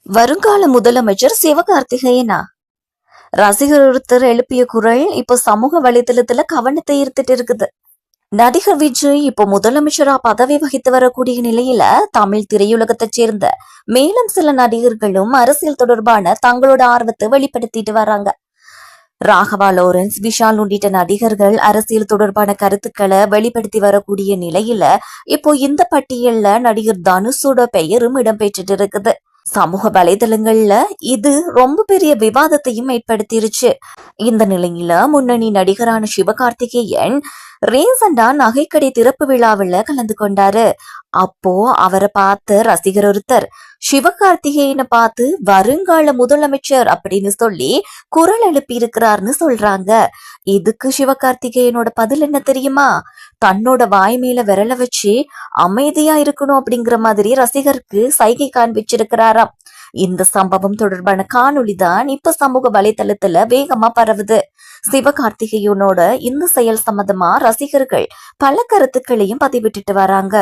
வருங்கால முதலமைச்சர் சிவகார்த்திகேயனா? ரசிகர் ஒருத்தர் எழுப்பிய குரல் இப்போ சமூக வலைதளத்துல கவனத்தை ஈர்த்துட்டு இருக்குது. நடிகர் விஜய் இப்போ முதலமைச்சரா பதவி வகித்து வரக்கூடிய நிலையில தமிழ் திரையுலகத்தை சேர்ந்த மேலும் சில நடிகர்களும் அரசியல் தொடர்பான தங்களோட ஆர்வத்தை வெளிப்படுத்திட்டு வராங்க. ராகவா லாரன்ஸ், விஷால் உள்ளிட்ட நடிகர்கள் அரசியல் தொடர்பான கருத்துக்களை வெளிப்படுத்தி வரக்கூடிய நிலையில இப்போ இந்த பட்டியல்ல நடிகர் தனுஷோட பெயரும் இடம்பெற்றுட்டு இருக்குது. சமூக வலைதளங்கள்ல இது ரொம்ப பெரிய விவாதத்தையும் ஏற்படுத்திருச்சு. இந்த நிலையில முன்னணி நடிகரான சிவகார்த்திகேயன் ரீசண்டா நகைக்கடை திறப்பு விழாவில் கலந்து கொண்டாரு. அப்போ அவரை பார்த்த ரசிகர் ஒருத்தர் சிவகார்த்திகேயனை பார்த்து வருங்கால முதலமைச்சர் அப்படின்னு சொல்லி குரல் எழுப்பி இருக்கிறார்னு சொல்றாங்க. இதுக்கு சிவகார்த்திகேயனோட பதில் என்ன தெரியுமா? தன்னோட வாய் மேல விரல வச்சு அமைதியா இருக்கணும் அப்படிங்கிற மாதிரி ரசிகருக்கு சைகை காண்பிச்சிருக்கிறாராம். இந்த சம்பவம் தொடர்பான காணொளிதான் இப்ப சமூக வலைதளத்துல வேகமா பரவுது. சிவகார்த்திகேயனோட இந்த செயல் சம்பந்தமா ரசிகர்கள் பல கருத்துக்களையும் பதிவிட்டுட்டு வராங்க.